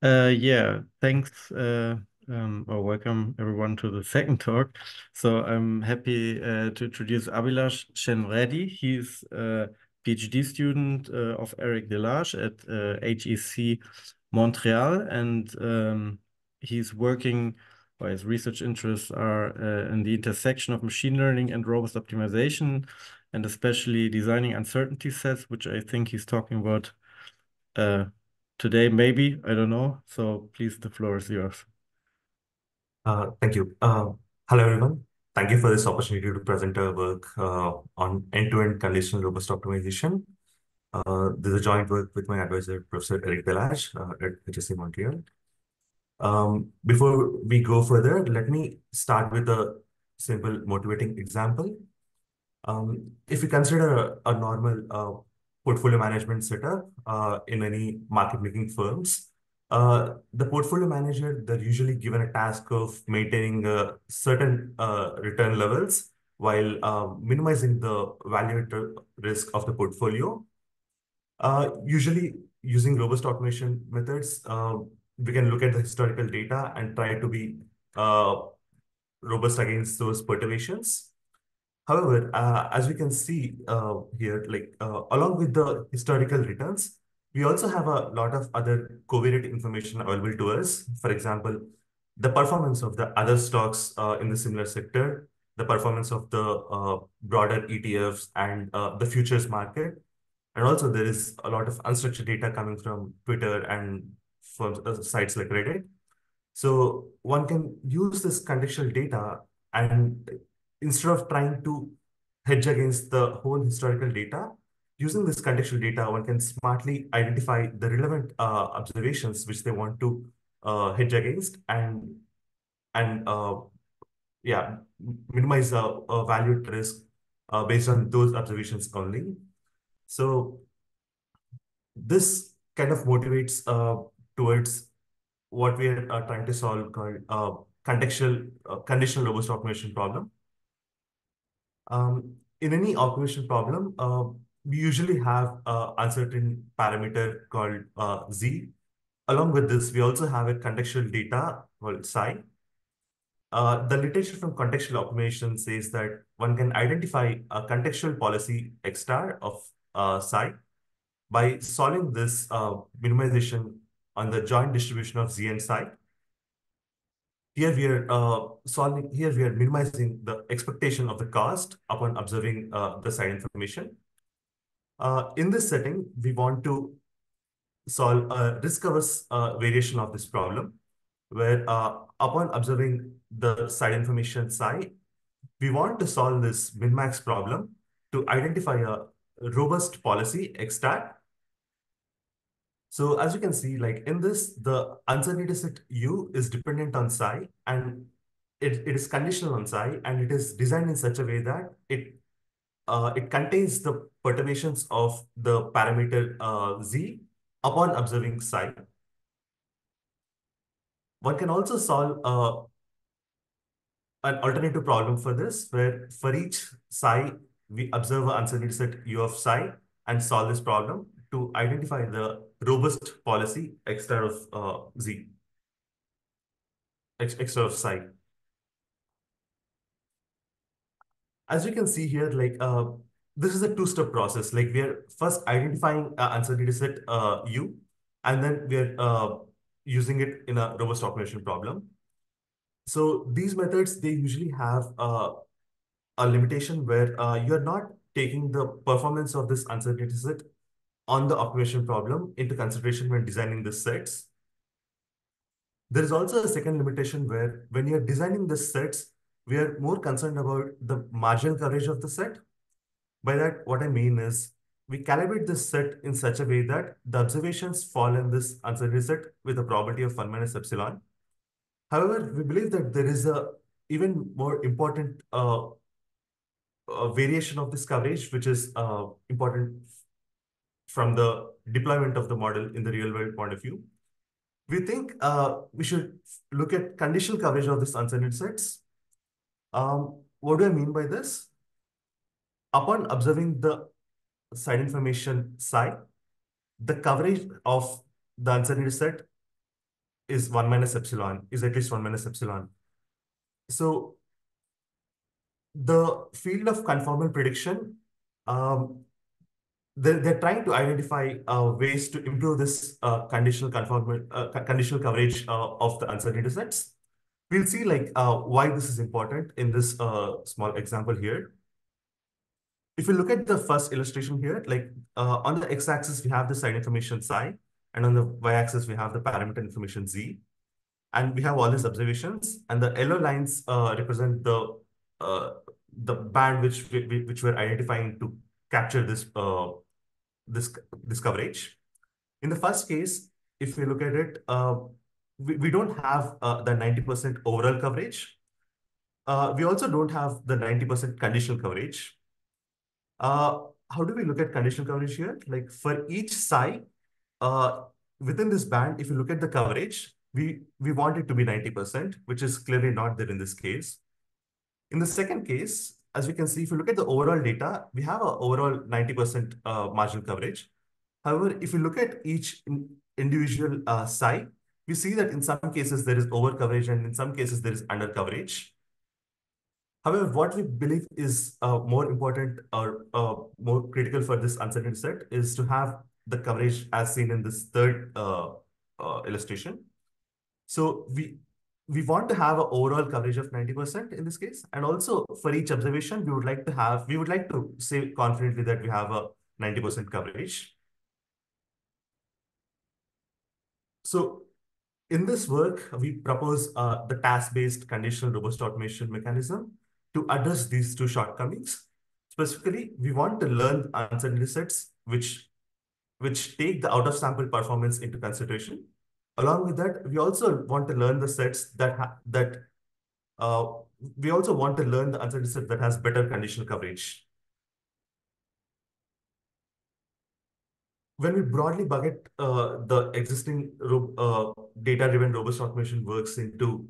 Yeah, thanks, or welcome everyone to the second talk. So I'm happy to introduce Abhilash Chenreddy. He's a PhD student of Eric Delage at HEC Montreal, and he's working, or his research interests are in the intersection of machine learning and robust optimization, and especially designing uncertainty sets, which I think he's talking about uh, today, maybe, I don't know. So please, the floor is yours. Thank you. Hello, everyone. Thank you for this opportunity to present our work on end-to-end conditional robust optimization. This is a joint work with my advisor, Professor Eric Delage at HSC Montreal. Before we go further, let me start with a simple motivating example. If you consider a normal portfolio management setup in any market-making firms, the portfolio manager, they're usually given a task of maintaining certain return levels while minimizing the value risk of the portfolio. Usually, using robust automation methods, we can look at the historical data and try to be uh, robust against those perturbations. However, as we can see here, along with the historical returns, we also have a lot of other covariate information available to us. For example, the performance of the other stocks in the similar sector, the performance of the broader ETFs and the futures market. And also there is a lot of unstructured data coming from Twitter and from sites like Reddit. So one can use this contextual data and instead of trying to hedge against the whole historical data, using this contextual data, one can smartly identify the relevant observations which they want to hedge against and yeah, minimize the valued risk based on those observations only. So this kind of motivates towards what we are trying to solve called contextual conditional robust automation problem. In any automation problem, we usually have an uncertain parameter called Z. Along with this, we also have a contextual data called psi. The literature from contextual automation says that one can identify a contextual policy X star of psi by solving this minimization on the joint distribution of Z and psi. Here we are minimizing the expectation of the cost upon observing the side information. In this setting, we want to solve a risk-averse variation of this problem, where upon observing the side information psi, we want to solve this min-max problem to identify a robust policy extract. So as you can see, like in this, the uncertainty set U is dependent on psi and it is conditional on psi and it is designed in such a way that it contains the perturbations of the parameter Z upon observing psi. One can also solve an alternative problem for this, where for each psi, we observe an uncertainty set U of psi and solve this problem to identify the robust policy X star of Z, X star of psi. As you can see here, this is a two-step process. Like we are first identifying uncertainty set U, and then we are using it in a robust automation problem. So these methods, they usually have a limitation where you're not taking the performance of this uncertainty set on the optimization problem into consideration when designing the sets. There is also a second limitation where when you're designing the sets, we are more concerned about the marginal coverage of the set. By that, what I mean is we calibrate this set in such a way that the observations fall in this uncertainty set with a probability of 1 minus epsilon. However, we believe that there is a even more important variation of this coverage, which is important from the deployment of the model in the real world point of view. We think we should look at conditional coverage of this uncertainty sets. What do I mean by this? Upon observing the side information psi, the coverage of the uncertainty set is 1 minus epsilon, is at least 1 minus epsilon. So the field of conformal prediction, um, they're trying to identify ways to improve this conditional coverage of the uncertainty sets. We'll see like why this is important in this small example here. If you look at the first illustration here, like on the x-axis, we have the side information psi, and on the y-axis, we have the parameter information z. And we have all these observations, and the yellow lines represent the band which we're identifying to capture this coverage. In the first case, if we look at it, we don't have the 90% overall coverage. We also don't have the 90% conditional coverage. How do we look at conditional coverage here? Like for each psi, uh, within this band, if you look at the coverage, we want it to be 90%, which is clearly not there in this case. In the second case, as we can see, if you look at the overall data, we have an overall 90% marginal coverage. However, if you look at each individual psi, we see that in some cases there is over coverage and in some cases there is under coverage. However, what we believe is more important or more critical for this uncertainty set is to have the coverage as seen in this third illustration. So we want to have an overall coverage of 90% in this case. And also for each observation, we would like to say confidently that we have a 90% coverage. So in this work, we propose the task-based conditional robust automation mechanism to address these two shortcomings. Specifically, we want to learn uncertainty sets which take the out-of-sample performance into consideration. Along with that, we also want to learn the sets uh, we also want to learn the uncertainty set that has better conditional coverage. When we broadly bucket the existing data-driven robust automation works into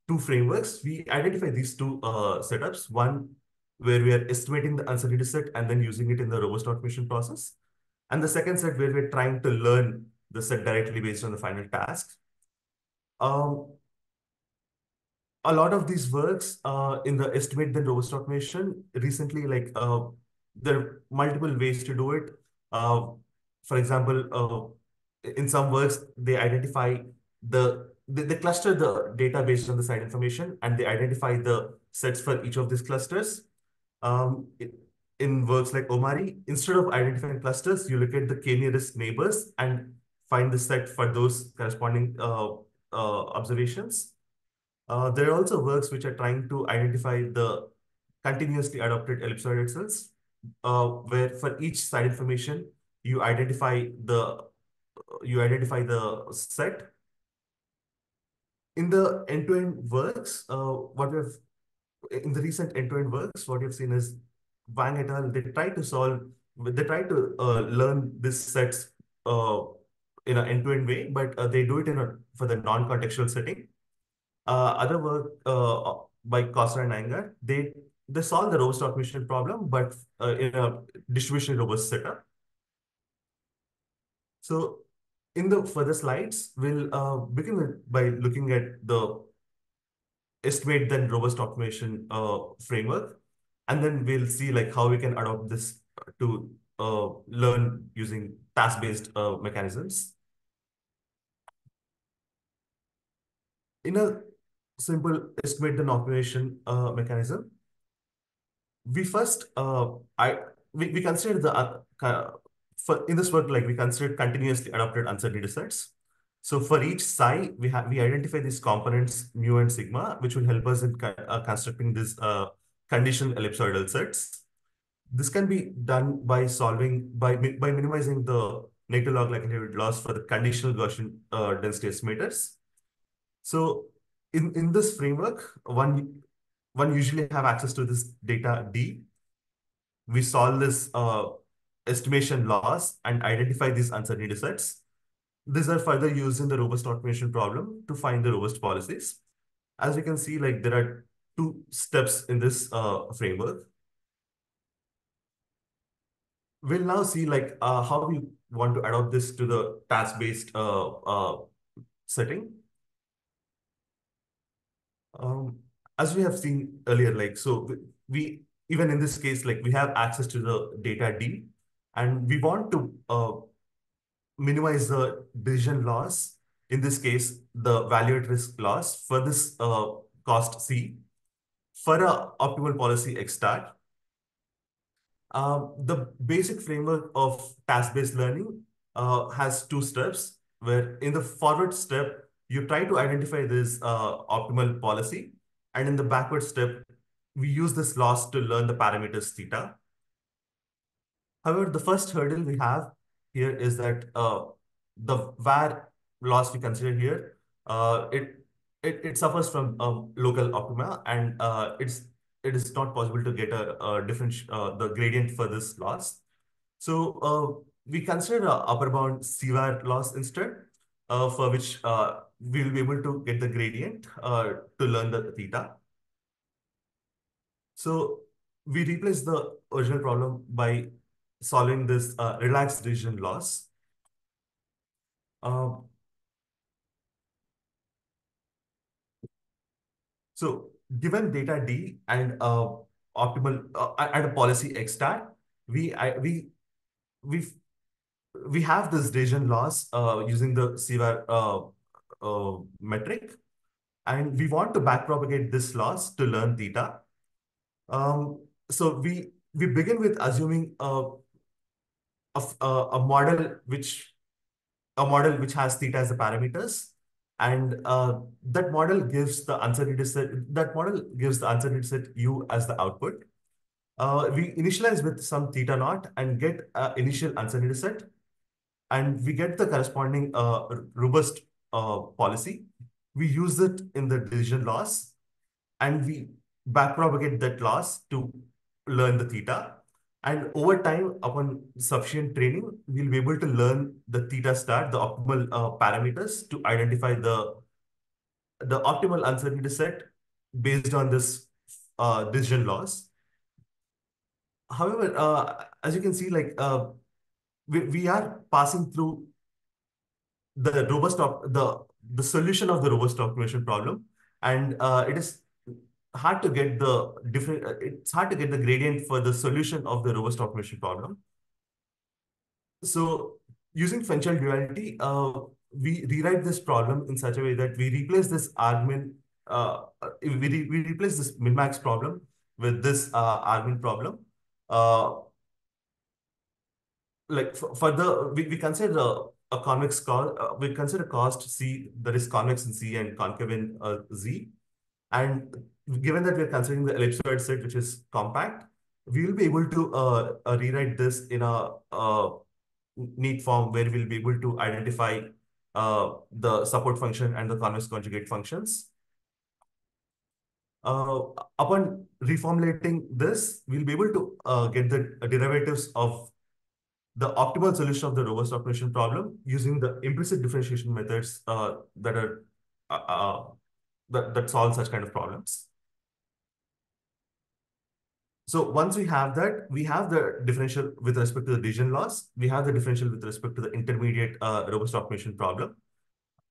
two frameworks, we identify these two setups. One where we are estimating the uncertainty set and then using it in the robust automation process. And the second set where we're trying to learn the set directly based on the final task. Um, a lot of these works in the estimate then robust automation recently, like there are multiple ways to do it. Uh, for example, in some works, they identify they cluster the data based on the site information and they identify the sets for each of these clusters. Um, in works like Omari, instead of identifying clusters, you look at the k-nearest neighbors and find the set for those corresponding observations. There are also works which are trying to identify the continuously adopted ellipsoidal cells, where for each side information, you identify the set. In the end-to-end works, in the recent end-to-end works, what you've seen is Wang et al. They try to learn these sets uh, in an end-to-end way, but they do it for the non-contextual setting. Other work by Costa and Anger, they solve the robust automation problem, but in a distribution robust setup. So in the further slides, we'll begin by looking at the estimate then robust automation framework, and then we'll see like how we can adopt this to learn using task-based mechanisms. In a simple estimate then automation mechanism, we first we consider in this work, like we considered continuously adapted uncertainty sets. So for each psi, we identify these components mu and sigma, which will help us in constructing this conditional ellipsoidal sets. This can be done by solving by minimizing the negative log likelihood loss for the conditional Gaussian density estimators. So in this framework, one usually have access to this data D. We solve this estimation loss and identify these uncertainty sets. These are further used in the robust automation problem to find the robust policies. As we can see, like there are two steps in this framework. We'll now see like how we want to adopt this to the task-based setting. Um, as we have seen earlier, like, so we even in this case, like we have access to the data D, and we want to minimize the decision loss. In this case, the value at risk loss for this cost C for a optimal policy extract. The basic framework of task-based learning has two steps, where in the forward step, you try to identify this optimal policy. And in the backward step, we use this loss to learn the parameters theta. However, the first hurdle we have here is that the var loss we consider here, it suffers from local optima, and it is not possible to get a different the gradient for this loss. So we consider a upper bound CVAR loss instead, for which we'll be able to get the gradient to learn the theta. So we replace the original problem by solving this relaxed decision loss. Uh, so given data D and optimal and a policy extract, we I, we we have this decision loss using the CVAR metric, and we want to backpropagate this loss to learn theta. So we begin with assuming a model which has theta as the parameters, and that model gives the uncertainty set u as the output. We initialize with some theta naught and get initial uncertainty set, and we get the corresponding robust policy. We use it in the decision loss, and we backpropagate that loss to learn the theta. And over time, upon sufficient training, we'll be able to learn the theta star, the optimal parameters to identify the optimal uncertainty set based on this decision loss. However, as you can see, like we are passing through the the solution of the robust optimization problem, and it is hard to get the different. It's hard to get the gradient for the solution of the robust optimization problem. So using Fenchel duality, we rewrite this problem in such a way that we replace this argument. We replace this min-max problem with this argument problem. Uh, like for the we consider a convex cost. We consider cost C that is convex in C and concave in Z. And given that we're considering the ellipsoid set, which is compact, we will be able to rewrite this in a neat form where we'll be able to identify the support function and the convex conjugate functions. Upon reformulating this, we'll be able to get the derivatives of the optimal solution of the robust optimization problem using the implicit differentiation methods that are that solve such kind of problems. So once we have that, we have the differential with respect to the decision loss. We have the differential with respect to the intermediate robust optimization problem.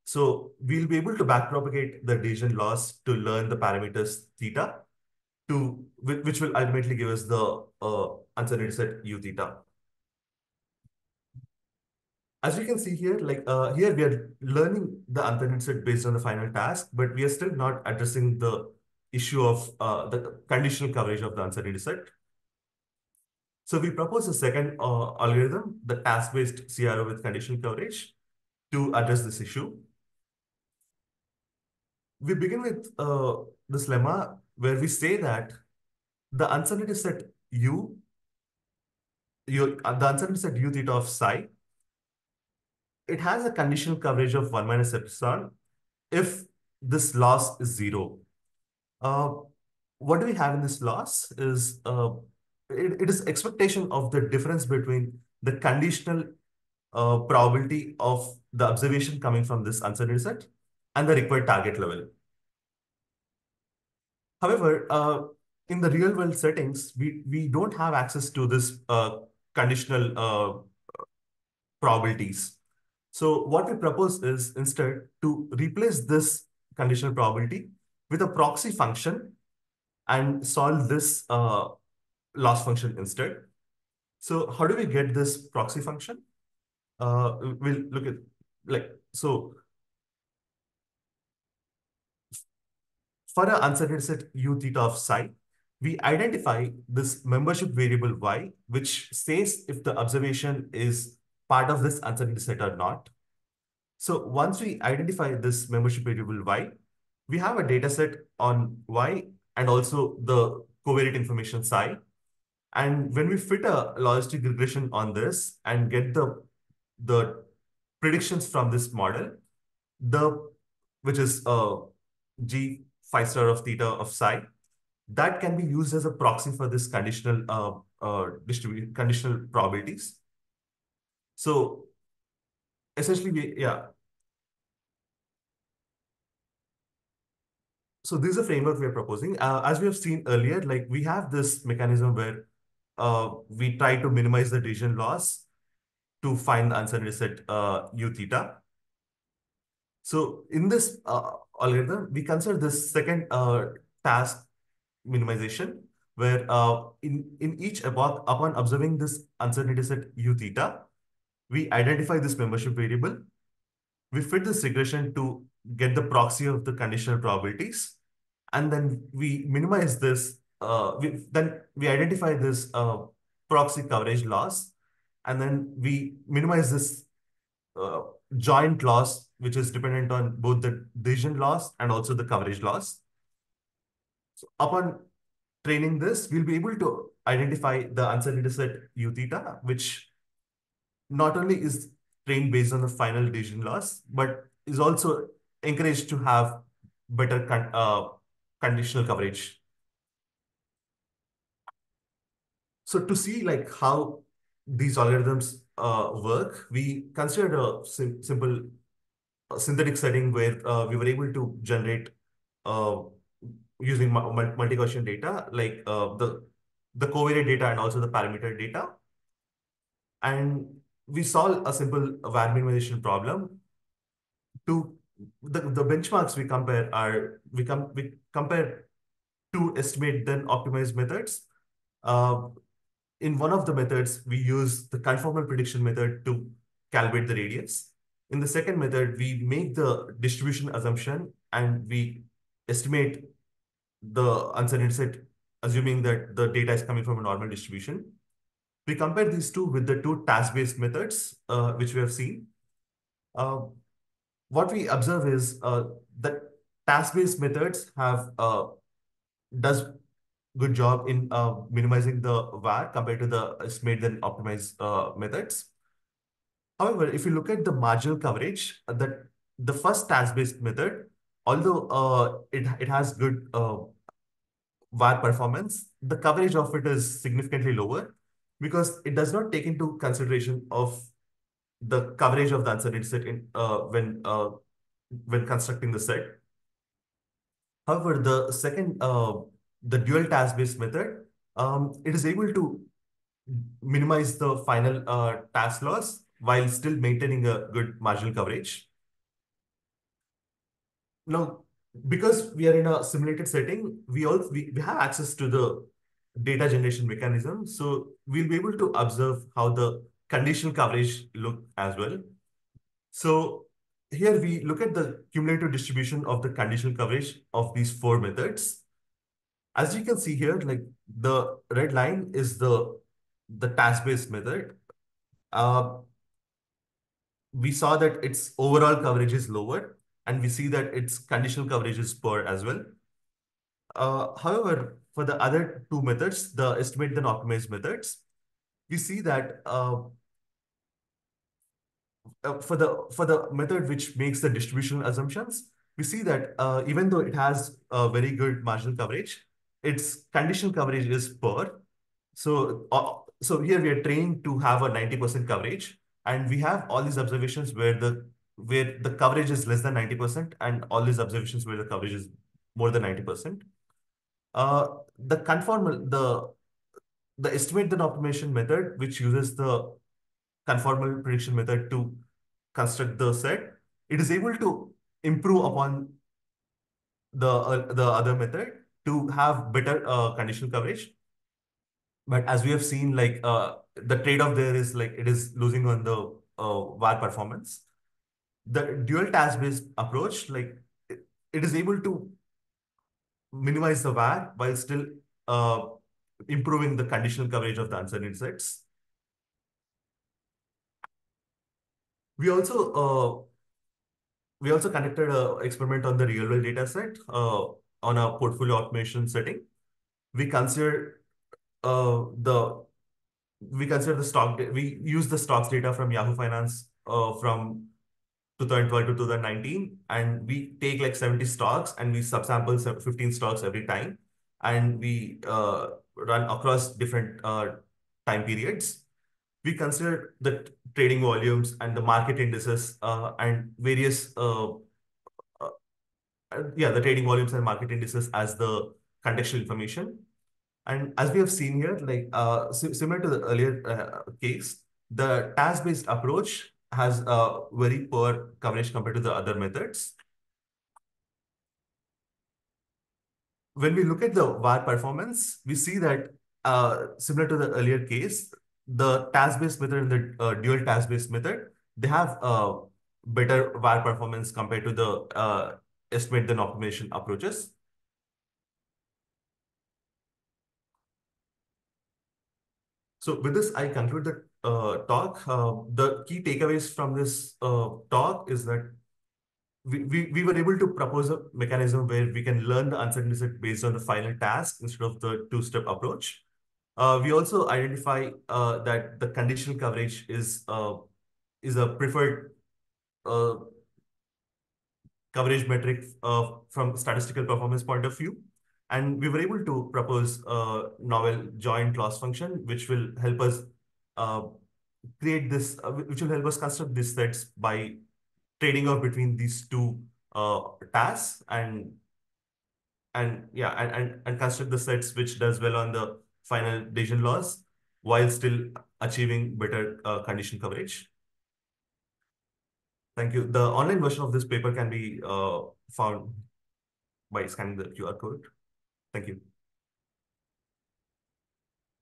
So we'll be able to backpropagate the decision loss to learn the parameters theta, which will ultimately give us the uncertainty set u theta. As you can see here, like here we are learning the uncertainty set based on the final task, but we are still not addressing the issue of the conditional coverage of the uncertainty set. So we propose a second algorithm, the task-based CRO with conditional coverage, to address this issue. We begin with this lemma where we say that the uncertainty set the uncertainty set u theta of psi, it has a conditional coverage of 1 minus epsilon if this loss is 0. Uh, what do we have in this loss is it is expectation of the difference between the conditional probability of the observation coming from this uncertainty set and the required target level. However, in the real world settings, we don't have access to this conditional probabilities. So what we propose is instead to replace this conditional probability with a proxy function and solve this loss function instead. So how do we get this proxy function? We'll look at so for an uncertainty set u theta of psi, we identify this membership variable y, which says if the observation is part of this uncertainty set or not. So once we identify this membership variable y, we have a data set on y and also the covariate information psi. And when we fit a logistic regression on this and get the predictions from this model, the which is g phi star of theta of psi, that can be used as a proxy for this conditional conditional probabilities. So essentially, so this is a framework we are proposing. As we have seen earlier, like we have this mechanism where we try to minimize the decision loss to find the uncertainty set u theta. So in this algorithm, we consider this second task minimization, where in each epoch, upon observing this uncertainty set u theta, we identify this membership variable. We fit this regression to get the proxy of the conditional probabilities, and then we minimize this. Then we identify this proxy coverage loss, and then we minimize this uh, joint loss, which is dependent on both the decision loss and also the coverage loss. So upon training this, we'll be able to identify the uncertainty set u theta, which not only is trained based on the final decision loss, but is also encouraged to have better conditional coverage. So to see like how these algorithms work, we considered a simple synthetic setting where we were able to generate uh, using multi-Gaussian data, like the covariate data and also the parameter data. And we solve a simple var minimization problem. To the benchmarks we compare are we compare two estimate then optimize methods. Uh, in one of the methods, we use the conformal prediction method to calibrate the radius. In the second method, we make the distribution assumption and we estimate the uncertainty set, assuming that the data is coming from a normal distribution. We compare these two with the two task-based methods, which we have seen. Uh, what we observe is that task-based methods have does good job in minimizing the var compared to the estimate then optimize methods. However, if you look at the marginal coverage, that the first task-based method, although it has good var performance, the coverage of it is significantly lower because it does not take into consideration of the coverage of the uncertainty set in when constructing the set. However, the second, the dual task-based method, it is able to minimize the final task loss while still maintaining a good marginal coverage. Now, because we are in a simulated setting, we have access to the data generation mechanism. So we'll be able to observe how the conditional coverage look as well. So here we look at the cumulative distribution of the conditional coverage of these four methods. As you can see here, like the red line is the task-based method. Uh, we saw that its overall coverage is lower, and we see that its conditional coverage is poor as well. However, for the other two methods, the estimate then optimize methods, we see that for the method which makes the distributional assumptions, we see that even though it has a very good marginal coverage, its conditional coverage is poor. So here we are trained to have a 90% coverage, and we have all these observations where the coverage is less than 90%, and all these observations where the coverage is more than 90%. The conformal, the estimate then optimization method, which uses the conformal prediction method to construct the set, it is able to improve upon the other method to have better conditional coverage. But as we have seen, like the trade-off there is like it is losing on the var performance. The dual task-based approach, like it is able to minimize the var while still uh, improving the conditional coverage of the uncertain sets. We also conducted an experiment on the real world data set on a portfolio automation setting. We considered the we use the stocks data from Yahoo Finance from 2012 to 2019, and we take like 70 stocks and we subsample 15 stocks every time, and we run across different time periods. We consider the trading volumes and the market indices and various the trading volumes and market indices as the contextual information. And as we have seen here, like similar to the earlier case, the task-based approach has a very poor coverage compared to the other methods. When we look at the var performance, we see that similar to the earlier case, the task-based method and the dual task-based method, they have better var performance compared to the estimate then optimization approaches. So with this, I conclude the talk. The key takeaways from this talk is that we were able to propose a mechanism where we can learn the uncertainty set based on the final task instead of the two-step approach. We also identify that the conditional coverage is a preferred uh, coverage metric from statistical performance point of view. And we were able to propose a novel joint loss function, which will help us uh, which will help us construct these sets by trading off between these two tasks and construct the sets which does well on the final decision loss while still achieving better condition coverage. Thank you. The online version of this paper can be found by scanning the QR code. Thank you.